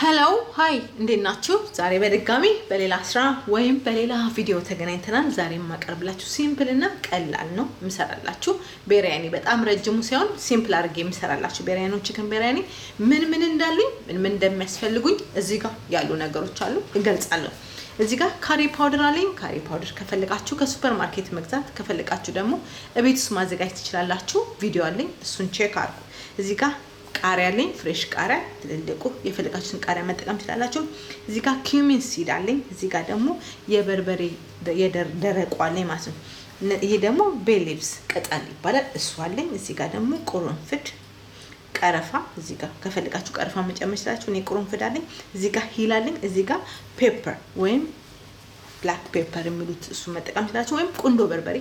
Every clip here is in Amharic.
ሄሎ ሃይ እንዴት ናችሁ? ዛሬ በድጋሚ በሌላ ስራ ወይም በሌላ ቪዲዮ ተገናኝተናል። ዛሬ ማቀርብላችሁ ሲምፕል እና ቀላል ነው ምሰራላችሁ ቢሪያኒ። በጣም ረጅሙ ሳይሆን ሲምፕል አድርጌ ምሰራላችሁ ቢሪያኒ ቺክን ቢሪያኒ። ምን እንዳሉኝ ምን እንደሚያስፈልጉኝ እዚህ ጋር ያሉ ነገሮች አሉ እገልጻለሁ። እዚህ ጋር ካሪ ፓውደር አለኝ። ካሪ ፓውደር ከፈልጋችሁ ከሱፐር ማርኬት መግዛት ከፈልጋችሁ ደግሞ እቤት ውስጥ ማዘጋጀት ትችላላችሁ። ቪዲዮ አለኝ እሱን ቼክ አድርጉ። እዚህ ጋር ቃሪያ አለኝ ፍሬሽ ቃሪያ ትልልቁ የፈለጋችሁን ቃሪያ መጠቀም ትችላላችሁ። እዚህ ጋር ኪዩሚን ሲድ አለኝ። እዚህ ጋር ደግሞ የበርበሬ ደረቁ አለኝ ማለት ነው። ይሄ ደግሞ ቤል ሊቭስ ቅጠል ይባላል እሱ አለኝ። እዚህ ጋር ደግሞ ቁርንፍድ ቀረፋ እዚህ ጋር ከፈለጋችሁ ቀረፋ መጨመር ትችላላችሁ። እኔ ቁርንፍድ አለኝ። እዚህ ጋር ሂል አለኝ። እዚህ ጋር ፔፐር ወይም ብላክ ፔፐር የሚሉት እሱ መጠቀም ትችላላችሁ ወይም ቁንዶ በርበሬ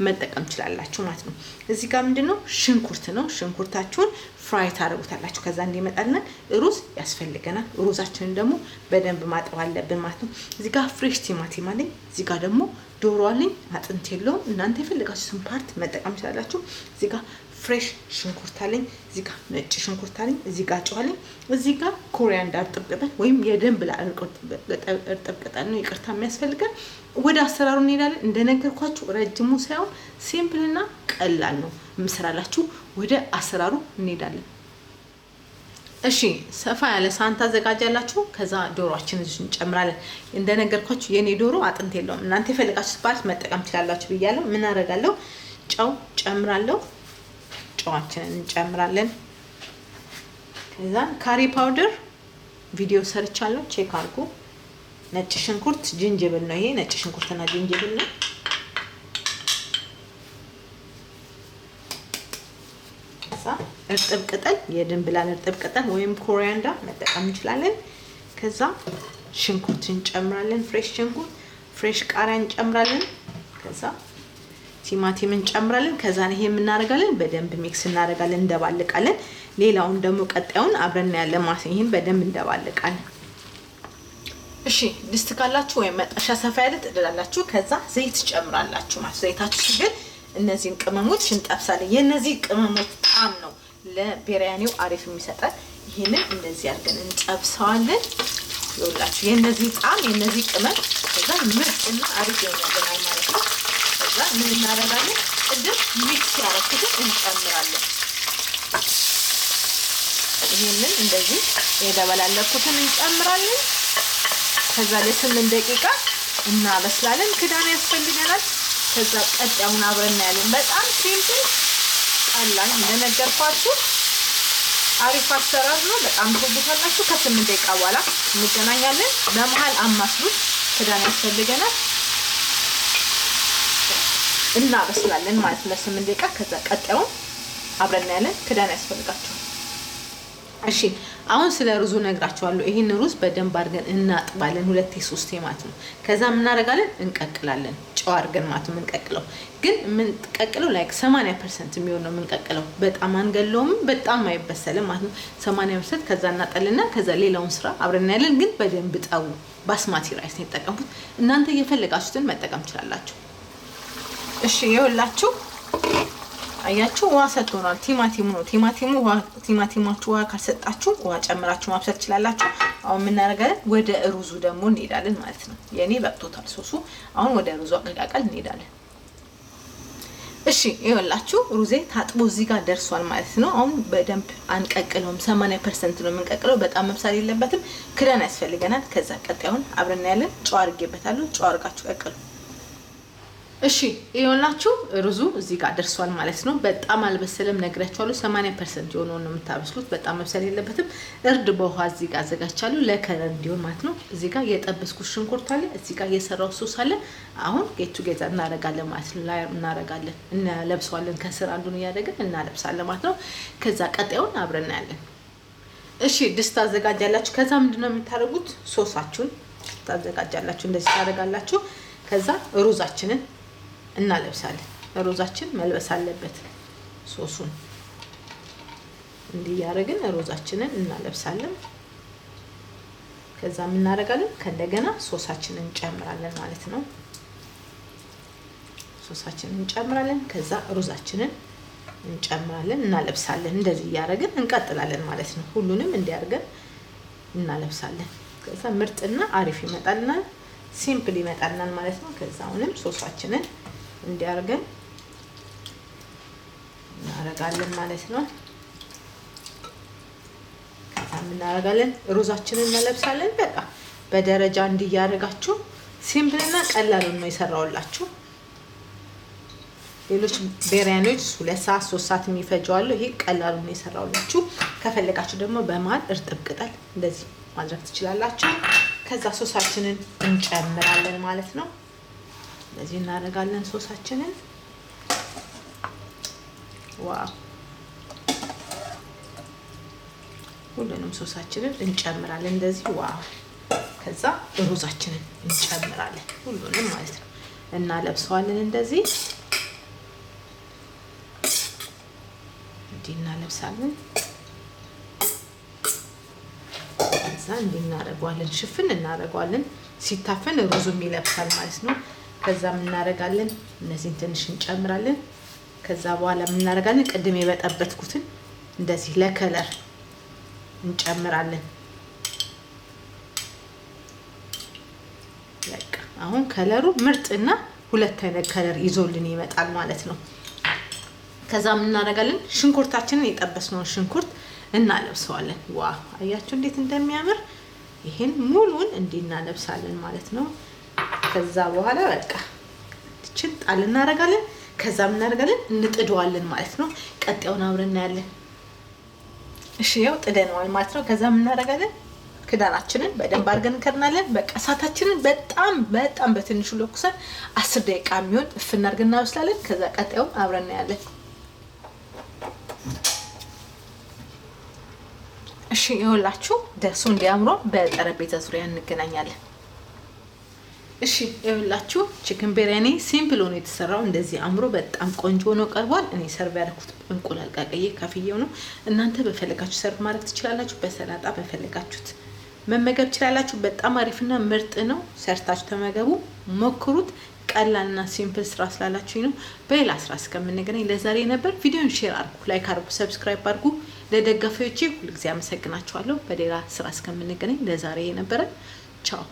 መጠቀም ትችላላችሁ ማለት ነው። እዚህ ጋር ምንድነው ሽንኩርት ነው። ሽንኩርታችሁን ፍራይ ታደርጉታላችሁ። ከዛ እንዲመጣልና ሩዝ ያስፈልገናል። ሩዛችንን ደግሞ በደንብ ማጠብ አለብን ማለት ነው። እዚህ ጋር ፍሬሽ ቲማቲም አለኝ። እዚህ ጋር ደግሞ ዶሮ አለኝ። አጥንት የለውም እናንተ የፈለጋችሁትን ፓርት መጠቀም ትችላላችሁ። እዚህ ጋር ፍሬሽ ሽንኩርት አለኝ። እዚህ ጋር ነጭ ሽንኩርት አለኝ። እዚህ ጋር ጨው አለኝ። እዚህ ጋር ኮሪያንዳር ጥብቅበል ወይም የደንብ ጥብቅበል ነው ይቅርታ የሚያስፈልገን። ወደ አሰራሩ እንሄዳለን። እንደነገርኳችሁ ረጅሙ ሳይሆን ሲምፕልና ቀላል ነው ምሰራላችሁ። ወደ አሰራሩ እንሄዳለን። እሺ ሰፋ ያለ ሳህን ታዘጋጃላችሁ። ከዛ ዶሮአችንን እዚህ እንጨምራለን። እንደነገርኳችሁ የኔ ዶሮ አጥንት የለውም እናንተ የፈለጋችሁት ፓርት መጠቀም ትችላላችሁ ብያለሁ። ምን አደርጋለሁ? ጨው ጨምራለሁ። ጨዋችንን እንጨምራለን። ከዛ ካሪ ፓውደር ቪዲዮ ሰርቻለሁ ቼክ አድርጉ። ነጭ ሽንኩርት ጅንጅብል ነው። ይሄ ነጭ ሽንኩርትና ጅንጅብል ነው። ከዛ እርጥብ ቅጠል የድንብላል እርጥብ ቅጠል ወይም ኮሪያንዳር መጠቀም እንችላለን። ከዛ ሽንኩርት እንጨምራለን። ፍሬሽ ሽንኩርት ፍሬሽ ቃሪያ እንጨምራለን። ከዛ ቲማቲም እንጨምራለን። ከዛ ይሄ እናደርጋለን በደንብ ሚክስ እናደርጋለን እንደባልቃለን። ሌላውን ደግሞ ቀጣዩን አብረን ያለን ማለት ይሄን በደንብ እንደባልቃለን። እሺ ድስት ካላችሁ ወይ መጣሻ ሰፋ ያለ ትደላላችሁ። ከዛ ዘይት ጨምራላችሁ ማለት ዘይታችሁ ሲገል እነዚህን ቅመሞች እንጠብሳለን። የነዚህ ቅመሞች ጣም ነው ለቢሪያኒው አሪፍ የሚሰጣል። ይሄንን እንደዚህ አድርገን እንጠብሰዋለን። ይኸውላችሁ የነዚህ ጣም የነዚህ ቅመም ከዛ ምርጥና አሪፍ ይሆናል ማለት ነው። ከዛ ምን እናደርጋለን? ቅድም ሚክስ ያደረኩትን እንጨምራለን። ይሄንን እንደዚህ የደበላለኩትን እንጨምራለን። ከዛ ለ8 ደቂቃ እናበስላለን። ክዳን ያስፈልገናል። ከዛ ቀጣዩን አብረን እናያለን። በጣም ሲምፕል ቀላል እንደነገርኳችሁ አሪፍ አሰራር ነው። በጣም ትወዱታላችሁ። ከ8 ደቂቃ በኋላ እንገናኛለን። በመሃል አማስሉት። ክዳን ያስፈልገናል። እናበስላለን ማለት ለ8 ደቂቃ። ከዛ ቀጣዩን አብረን እናያለን። ክዳን ያስፈልጋችኋል። እሺ አሁን ስለ ሩዙ ነግራችኋለሁ። ይሄን ሩዝ በደንብ አድርገን እናጥባለን 2-3 ማለት ነው። ከዛ ምን እናደርጋለን? እንቀቅላለን። ጨው አድርገን ማለት ነው እንቀቅለው። ግን ምን ቀቅለው ላይክ 80% የሚሆን ነው እንቀቅለው። በጣም አንገለውም በጣም አይበሰልም ማለት ነው 80%። ከዛ እናጠልና ከዛ ሌላውን ስራ አብረን እናያለን። ግን በደንብ ጠው ባስማቲ ራይስ ነው ተጠቀሙት። እናንተ የፈለጋችሁትን መጠቀም ትችላላችሁ። እሺ ይኸውላችሁ አያችሁ ውሃ ሰጥቶናል። ቲማቲሙ ነው። ቲማቲማችሁ ውሃ ካልሰጣችሁ ውሃ ጨምራችሁ ማብሰል ትችላላችሁ። አሁን ምን እናደርጋለን? ወደ ሩዙ ደግሞ እንሄዳለን ማለት ነው። የኔ በቅቶታል ሶሱ። አሁን ወደ ሩዙ አቀቃቀል እንሄዳለን። እሺ ይኸውላችሁ ሩዜ ታጥቦ እዚህ ጋር ደርሷል ማለት ነው። አሁን በደንብ አንቀቅለውም 80% ነው የምንቀቅለው። በጣም መብሰል የለበትም። ክዳን ያስፈልገናል። ከዛ ቀጣዩን አብረን ያለን ጨው አድርጌበታለሁ። ጨው አድርጋችሁ ቀቅሉ። እሺ ይኸውላችሁ ሩዙ እዚህ ጋር ደርሷል ማለት ነው። በጣም አልበሰለም ነግራችኋለሁ። 80% የሆነው ነው የምታበስሉት። በጣም መብሰል የለበትም። እርድ በውሃ እዚህ ጋር አዘጋጅቻለሁ ለከለር እንዲሆን ማለት ነው። እዚህ ጋር የጠበስኩት ሽንኩርት አለ። እዚህ ጋር የሰራው ሶስ አለ። አሁን ጌቱ ጌታ እናደርጋለን ማለት ነው። ላይ እናደርጋለን እናለብሰዋለን። ከስር አንዱን ያደረግን እናለብሳለን ማለት ነው። ከዛ ቀጣዩን አብረን እናያለን። እሺ ድስት አዘጋጃላችሁ። ከዛ ምንድነው የምታደርጉት? ሶሳችሁን ታዘጋጃላችሁ። እንደዚህ ታደርጋላችሁ። ከዛ ሩዛችንን እናለብሳለን። ሩዛችን መልበስ አለበት ሶሱን እንዲህ ያደርግን ሩዛችንን እናለብሳለን። ከዛ ምን እናደርጋለን? ከእንደገና ሶሳችንን እንጨምራለን ማለት ነው። ሶሳችንን እንጨምራለን። ከዛ ሩዛችንን እንጨምራለን እናለብሳለን። እንደዚህ ያደርግን እንቀጥላለን ማለት ነው። ሁሉንም እንዲያርገን እናለብሳለን። ከዛ ምርጥና አሪፍ ይመጣልና ሲምፕል ይመጣልናል ማለት ነው። ከዛ አሁንም ሶሳችንን እንዲያርገን እናረጋለን ማለት ነው። ከዛ እናረጋለን ሩዛችንን እናለብሳለን። በቃ በደረጃ እንዲያረጋችሁ ሲምፕልና ቀላል ነው የሰራውላችሁ። ሌሎች ቤሪያኒዎች 2 ሰዓት 3 ሰዓት የሚፈጀዋል። ይሄ ቀላል ነው የሰራውላችሁ። ከፈለጋችሁ ደግሞ በመሃል እርጥብ ቅጠል እንደዚህ ማድረግ ትችላላችሁ። ከዛ ሶሳችንን እንጨምራለን ማለት ነው። እንደዚህ እናደርጋለን ሶሳችንን። ዋው! ሁሉንም ሶሳችንን እንጨምራለን እንደዚህ። ዋው! ከዛ ሩዛችንን እንጨምራለን ሁሉንም ማለት ነው። እናለብሰዋለን እንደዚህ እናለብሳለን። ከዛ እንድናረጋለን ሽፍን እናረጋለን። ሲታፈን ሩዙም ይለብሳል ማለት ነው። ከዛ ምን እናረጋለን? እነዚህን ትንሽ እንጨምራለን። ከዛ በኋላ ምን እናረጋለን? ቅድም የበጠበጥኩትን እንደዚህ ለከለር እንጨምራለን። በቃ አሁን ከለሩ ምርጥና ሁለት አይነት ከለር ይዞልን ይመጣል ማለት ነው። ከዛ ምን እናረጋለን? ሽንኩርታችንን የጠበስነውን ሽንኩርት እናለብሰዋለን። ዋው! አያችሁ እንዴት እንደሚያምር። ይሄን ሙሉን እንዲናለብሳለን ማለት ነው። ከዛ በኋላ በቃ እቺን ጣል እናረጋለን። ከዛ ምን እናረጋለን? እንጥደዋለን ማለት ነው። ቀጣዩን አብረን እናያለን። እሺ ያው ጥደነዋል ማለት ነው። ከዛ ምን እናረጋለን? ክዳናችንን በደንብ አድርገን እንከድናለን። በቃ እሳታችንን በጣም በትንሹ ለኩሰን 10 ደቂቃ የሚሆን እፍና አድርገን እናበስላለን። ከዛ ቀጣዩን አብረን እናያለን። እሺ ይኸውላችሁ ደርሶ እንዲያምሮ በጠረጴዛ ዙሪያ እንገናኛለን። እሺ ይኸውላችሁ ቺክን ቢሪያኒ ሲምፕል ሆኖ የተሰራው እንደዚህ አምሮ በጣም ቆንጆ ሆኖ ቀርቧል። እኔ ሰርቭ ያደረኩት እንቁላል ቀቀዬ ካፍዬው ነው። እናንተ በፈለጋችሁ ሰርቭ ማድረግ ትችላላችሁ። በሰላጣ በፈለጋችሁት መመገብ ትችላላችሁ። በጣም አሪፍና ምርጥ ነው። ሰርታችሁ ተመገቡ፣ ሞክሩት። ቀላልና ሲምፕል ስራ ስላላችሁ ነው። በሌላ ስራ እስከምንገናኝ ለዛሬ ነበር። ቪዲዮን ሼር አድርጉ፣ ላይክ አድርጉ፣ ሰብስክራይብ አድርጉ። ለደጋፊዎቼ ሁልጊዜ አመሰግናችኋለሁ። በሌላ ስራ እስከምንገናኝ ለዛሬ ነበር። ቻው።